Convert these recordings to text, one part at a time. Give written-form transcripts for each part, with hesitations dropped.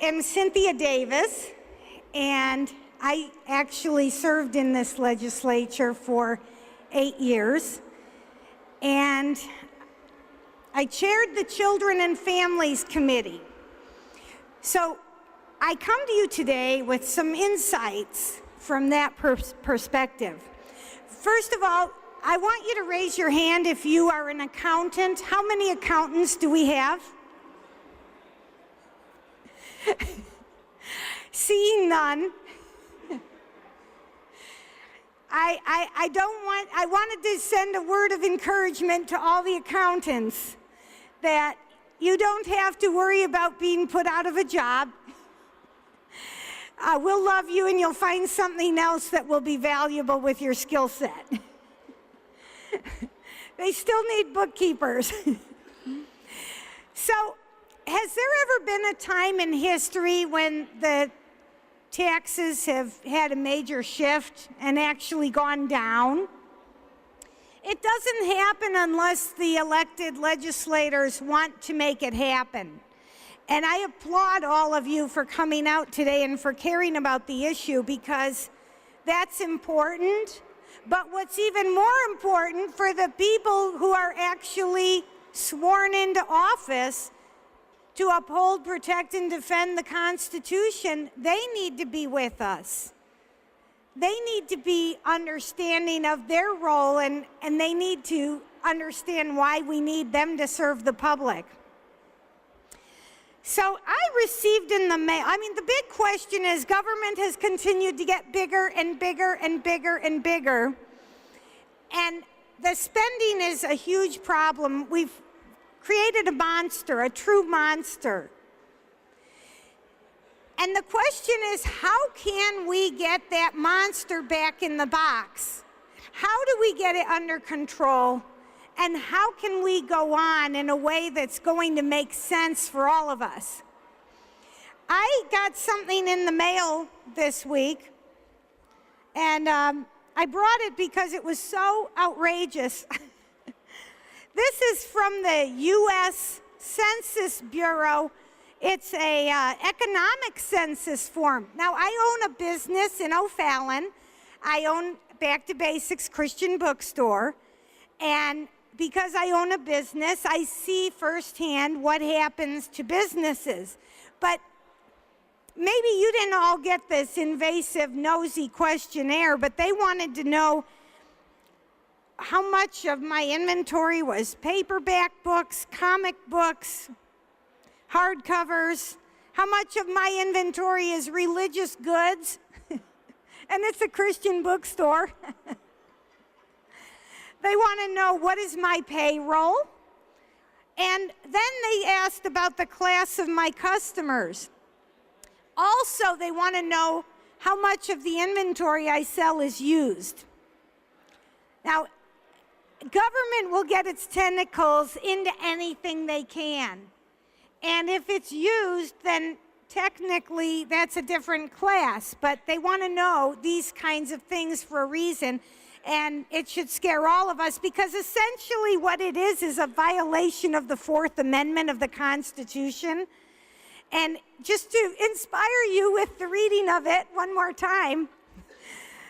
am Cynthia Davis, and I actually served in this legislature for 8 years, and I chaired the Children and Families Committee. So I come to you today with some insights from that perspective. First of all, I want you to raise your hand if you are an accountant. How many accountants do we have? Seeing none. I wanted to send a word of encouragement to all the accountants that you don't have to worry about being put out of a job. We'll love you and you'll find something else that will be valuable with your skill set. They still need bookkeepers. So, has there ever been a time in history when the taxes have had a major shift and actually gone down? It doesn't happen unless the elected legislators want to make it happen. And I applaud all of you for coming out today and for caring about the issue, because that's important. But what's even more important, for the people who are actually sworn into office to uphold, protect, and defend the Constitution, they need to be with us. They need to be understanding of their role, and they need to understand why we need them to serve the public. So I received in the mail, the big question is, government has continued to get bigger and bigger and bigger and bigger, and the spending is a huge problem. We've created a monster, a true monster. And the question is, how can we get that monster back in the box? How do we get it under control? And how can we go on in a way that's going to make sense for all of us? I got something in the mail this week, and I brought it because it was so outrageous. This is from the U.S. Census Bureau. It's a economic census form. Now, I own a business in O'Fallon. I own Back to Basics Christian Bookstore, and because I own a business, I see firsthand what happens to businesses. But maybe you didn't all get this invasive, nosy questionnaire, but they wanted to know how much of my inventory was paperback books, comic books, hardcovers, how much of my inventory is religious goods, and it's a Christian bookstore. They want to know, what is my payroll? And then they asked about the class of my customers. Also, they want to know how much of the inventory I sell is used. Now, government will get its tentacles into anything they can. And if it's used, then technically that's a different class. But they want to know these kinds of things for a reason. And it should scare all of us, because essentially what it is a violation of the Fourth Amendment of the Constitution. And just to inspire you with the reading of it one more time,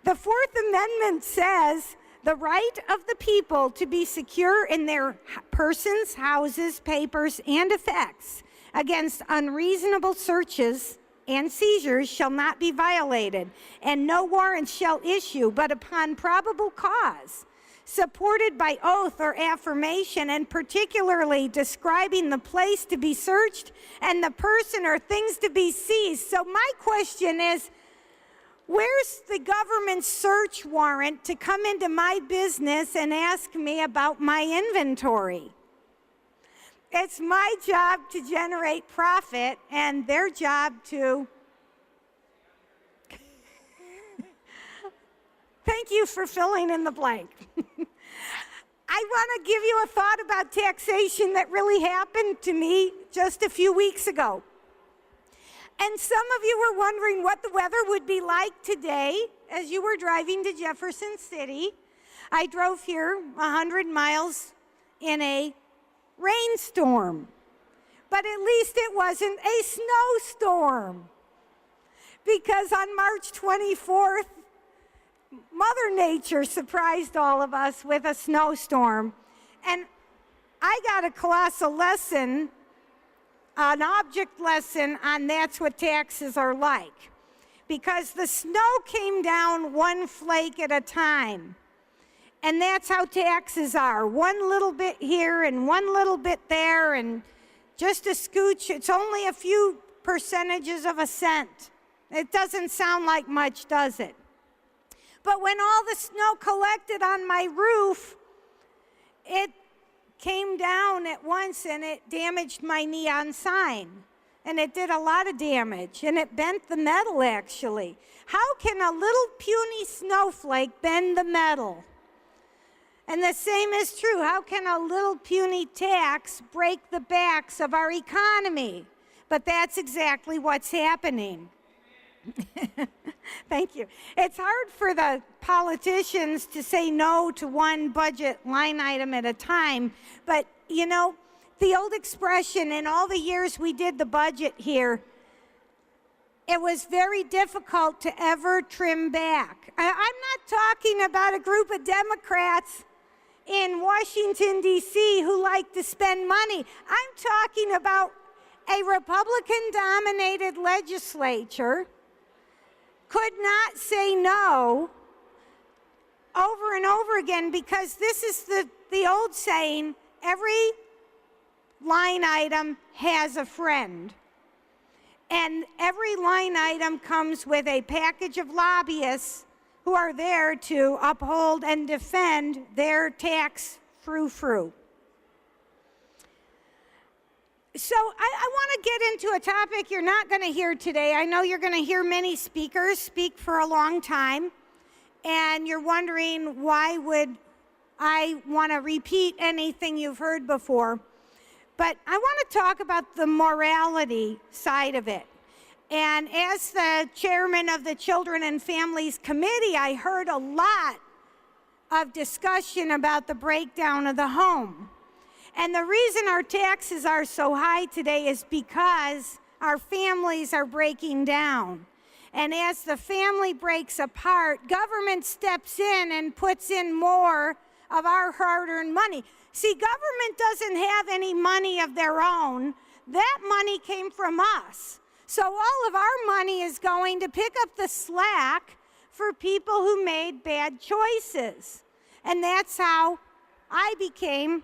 the Fourth Amendment says, the right of the people to be secure in their persons, houses, papers, and effects against unreasonable searches and seizures shall not be violated, and no warrant shall issue but upon probable cause, supported by oath or affirmation, and particularly describing the place to be searched and the person or things to be seized. So my question is, where's the government search warrant to come into my business and ask me about my inventory? It's my job to generate profit, and their job to... Thank you for filling in the blank. I want to give you a thought about taxation that really happened to me just a few weeks ago. And some of you were wondering what the weather would be like today as you were driving to Jefferson City. I drove here 100 miles in a rainstorm. but at least it wasn't a snowstorm. Because on March 24th, Mother Nature surprised all of us with a snowstorm. And I got a colossal lesson, an object lesson on that's what taxes are like. Because the snow came down one flake at a time. And that's how taxes are. One little bit here and one little bit there and just a scooch. It's only a few percentages of a cent. It doesn't sound like much, does it? But when all the snow collected on my roof, it came down at once and it damaged my neon sign. And it did a lot of damage, and it bent the metal, actually. How can a little puny snowflake bend the metal? And the same is true. How can a little puny tax break the backs of our economy? But that's exactly what's happening. Thank you. It's hard for the politicians to say no to one budget line item at a time, but you know, the old expression, in all the years we did the budget here, it was very difficult to ever trim back. I'm not talking about a group of Democrats in Washington, D.C. who like to spend money. I'm talking about a Republican-dominated legislature could not say no over and over again, because this is the old saying, every line item has a friend. And every line item comes with a package of lobbyists who are there to uphold and defend their tax frou-frou. So I want to get into a topic you're not going to hear today. I know you're going to hear many speakers speak for a long time, and you're wondering, why would I want to repeat anything you've heard before? But I want to talk about the morality side of it. And as the chairman of the Children and Families Committee, I heard a lot of discussion about the breakdown of the home. And the reason our taxes are so high today is because our families are breaking down. And as the family breaks apart, government steps in and puts in more of our hard-earned money. See, government doesn't have any money of their own. That money came from us. So all of our money is going to pick up the slack for people who made bad choices. And that's how I became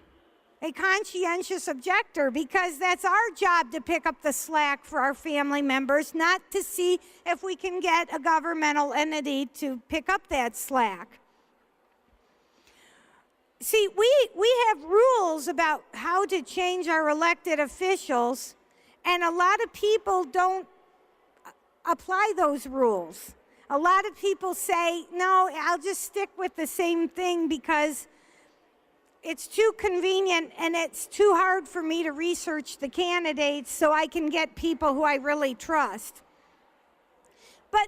a conscientious objector, because that's our job to pick up the slack for our family members, not to see if we can get a governmental entity to pick up that slack. See, we have rules about how to change our elected officials, and a lot of people don't apply those rules. A lot of people say, no, I'll just stick with the same thing because it's too convenient and it's too hard for me to research the candidates so I can get people who I really trust. But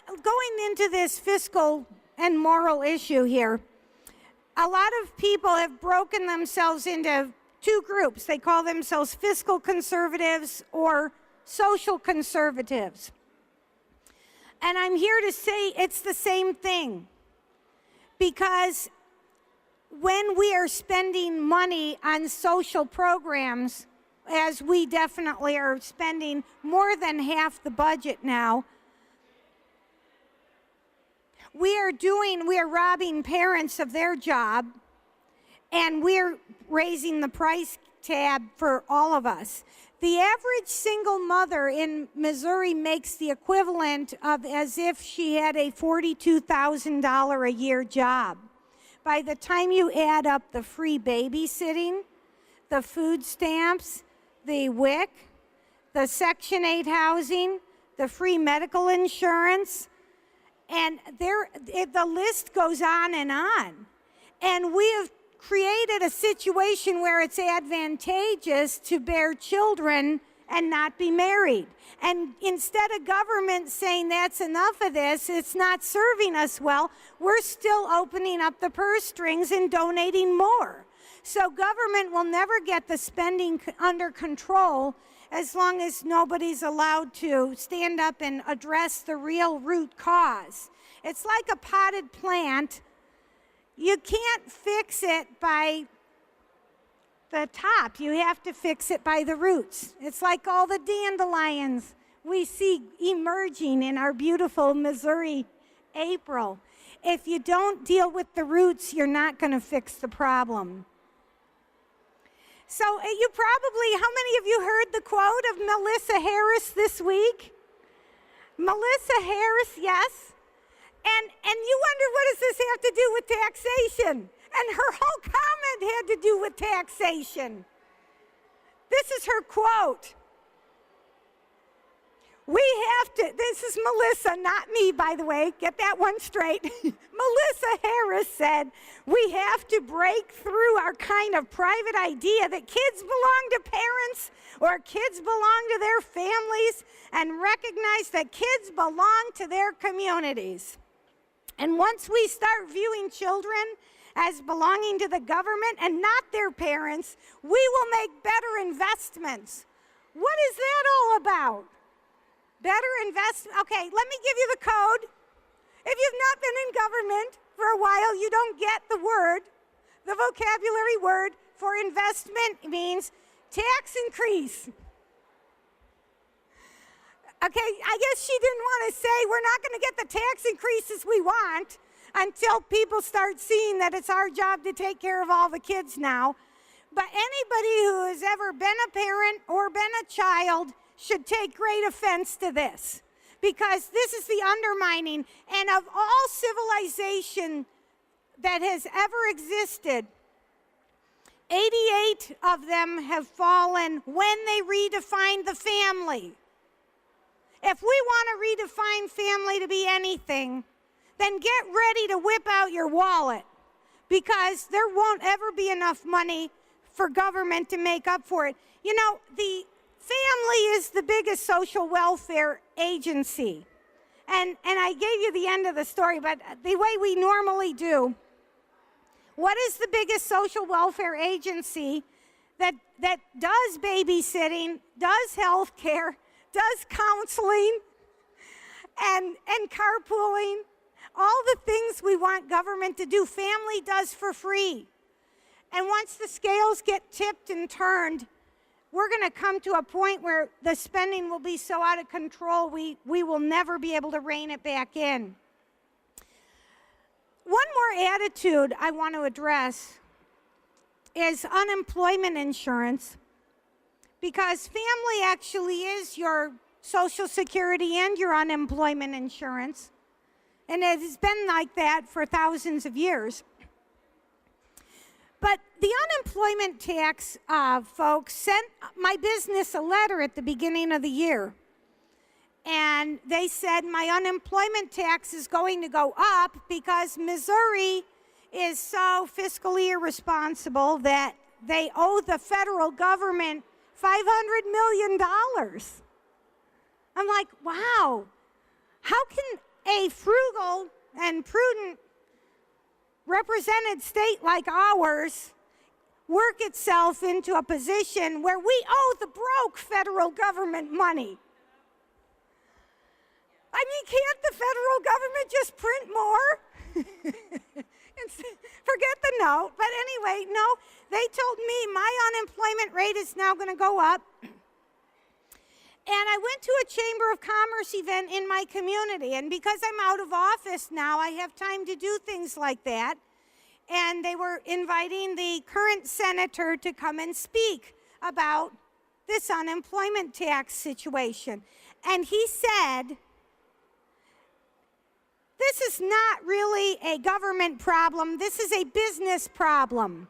going into this fiscal and moral issue here, a lot of people have broken themselves into two groups. They call themselves fiscal conservatives or social conservatives. And I'm here to say it's the same thing, because when we are spending money on social programs, as we definitely are spending more than half the budget now, we are robbing parents of their job, and we're raising the price tab for all of us. The average single mother in Missouri makes the equivalent of as if she had a $42,000 a year job. By the time you add up the free babysitting, the food stamps, the WIC, the Section 8 housing, the free medical insurance, and the list goes on. And we have created a situation where it's advantageous to bear children and not be married. And instead of government saying that's enough of this, it's not serving us well, we're still opening up the purse strings and donating more. So government will never get the spending under control as long as nobody's allowed to stand up and address the real root cause. It's like a potted plant. You can't fix it by the top. You have to fix it by the roots. It's like all the dandelions we see emerging in our beautiful Missouri April. If you don't deal with the roots, you're not going to fix the problem. So you probably, how many of you heard the quote of Melissa Harris this week? Melissa Harris, yes. And you wonder, what does this have to do with taxation? And her whole comment had to do with taxation. This is her quote. We have to, this is Melissa, not me, by the way, get that one straight. Melissa Harris said, we have to break through our kind of private idea that kids belong to parents or kids belong to their families and recognize that kids belong to their communities. And once we start viewing children as belonging to the government and not their parents, we will make better investments. What is that all about? Better investment. Okay, let me give you the code. If you've not been in government for a while, you don't get the word. The vocabulary word for investment means tax increase. Okay, I guess she didn't want to say we're not going to get the tax increases we want until people start seeing that it's our job to take care of all the kids now. But anybody who has ever been a parent or been a child should take great offense to this, because this is the undermining. And of all civilization that has ever existed, 88 of them have fallen when they redefined the family. If we want to redefine family to be anything, then get ready to whip out your wallet, because there won't ever be enough money for government to make up for it. You know, the family is the biggest social welfare agency. And I gave you the end of the story, but the way we normally do, what is the biggest social welfare agency that does babysitting, does health care, does counseling, and carpooling, all the things we want government to do, family does for free. And once the scales get tipped and turned, we're going to come to a point where the spending will be so out of control, we will never be able to rein it back in. One more attitude I want to address is unemployment insurance, because family actually is your Social Security and your unemployment insurance, and it has been like that for thousands of years. But the unemployment tax folks sent my business a letter at the beginning of the year. And they said my unemployment tax is going to go up because Missouri is so fiscally irresponsible that they owe the federal government $500 million. I'm like, wow, how can a frugal and prudent represented state like ours work itself into a position where we owe the broke federal government money? I mean, can't the federal government just print more? Forget the note. But anyway, no, they told me my unemployment rate is now going to go up. And I went to a Chamber of Commerce event in my community. And because I'm out of office now, I have time to do things like that. And they were inviting the current senator to come and speak about this unemployment tax situation. And he said, this is not really a government problem. This is a business problem.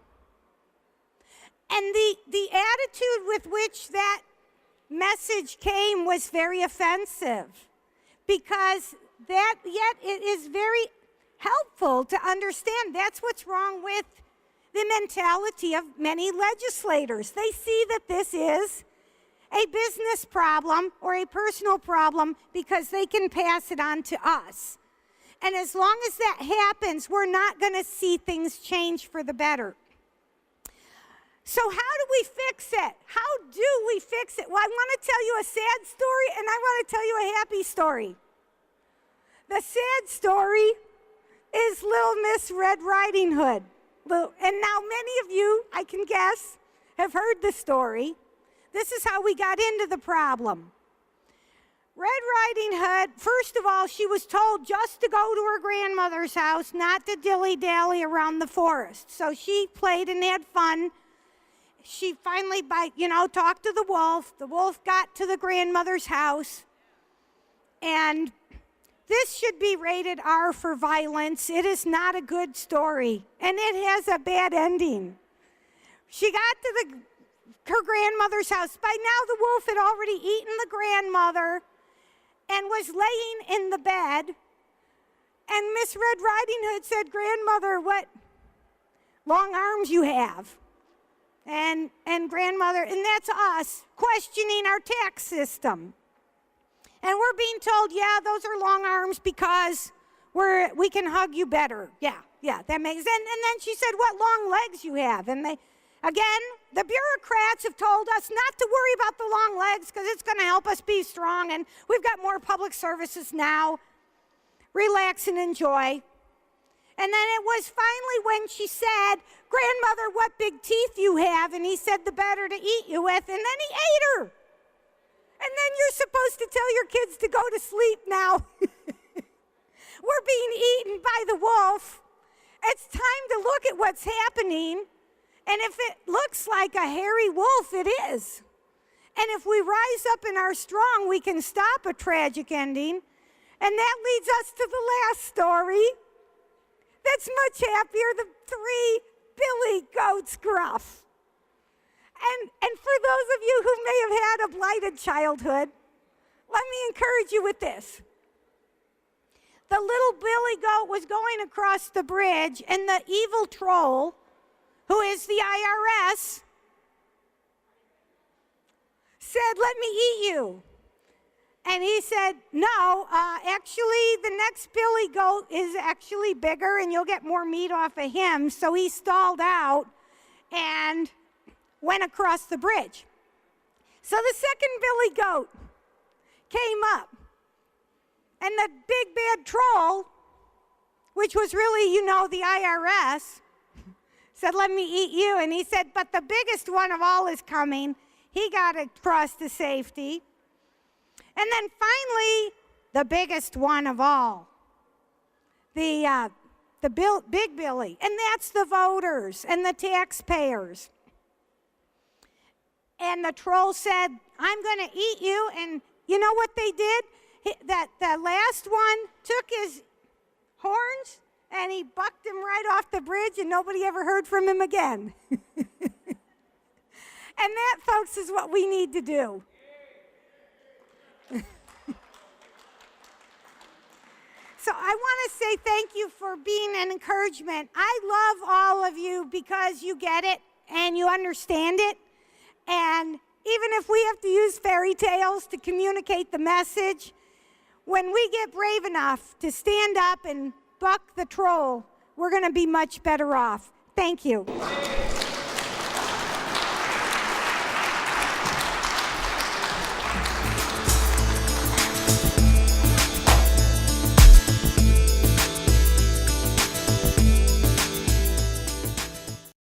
And the attitude with which that message came was very offensive, because that yet it is very helpful to understand that's what's wrong with the mentality of many legislators. They see that this is a business problem or a personal problem because they can pass it on to us. And as long as that happens, we're not going to see things change for the better. So how do we fix it? How do we fix it? Well, I want to tell you a sad story, and I want to tell you a happy story. The sad story is Little Miss Red Riding Hood. And now many of you, I can guess, have heard the story. This is how we got into the problem. Red Riding Hood, first of all, she was told just to go to her grandmother's house, not to dilly-dally around the forest. So she played and had fun. She finally, talked to the wolf. The wolf got to the grandmother's house. And this should be rated R for violence. It is not a good story. And it has a bad ending. She got to her grandmother's house. By now, the wolf had already eaten the grandmother and was laying in the bed. And Miss Red Riding Hood said, "Grandmother, what long arms you have." And grandmother, and that's us, questioning our tax system. And we're being told, yeah, those are long arms because we can hug you better. Yeah, that makes sense. And then she said, "What long legs you have." And the bureaucrats have told us not to worry about the long legs because it's going to help us be strong. And we've got more public services now. Relax and enjoy. And then it was finally when she said, "Grandmother, what big teeth you have." And he said, "The better to eat you with." And then he ate her. And then you're supposed to tell your kids to go to sleep now. We're being eaten by the wolf. It's time to look at what's happening. And if it looks like a hairy wolf, it is. And if we rise up and are strong, we can stop a tragic ending. And that leads us to the last story. That's much happier, the 3 billy goats gruff. And for those of you who may have had a blighted childhood, let me encourage you with this. The little billy goat was going across the bridge, and the evil troll, who is the IRS, said, "Let me eat you." And he said, "No, actually, the next billy goat is actually bigger, and you'll get more meat off of him." So he stalled out and went across the bridge. So the second billy goat came up, and the big bad troll, which was really, the IRS, said, "Let me eat you." And he said, "But the biggest one of all is coming." He got across to safety. And then finally, the biggest one of all, the big Billy, and that's the voters and the taxpayers. And the troll said, "I'm going to eat you." And you know what they did? The last one took his horns and he bucked him right off the bridge, and nobody ever heard from him again. And that, folks, is what we need to do. So I want to say thank you for being an encouragement. I love all of you because you get it and you understand it. And even if we have to use fairy tales to communicate the message, when we get brave enough to stand up and buck the troll, we're going to be much better off. Thank you.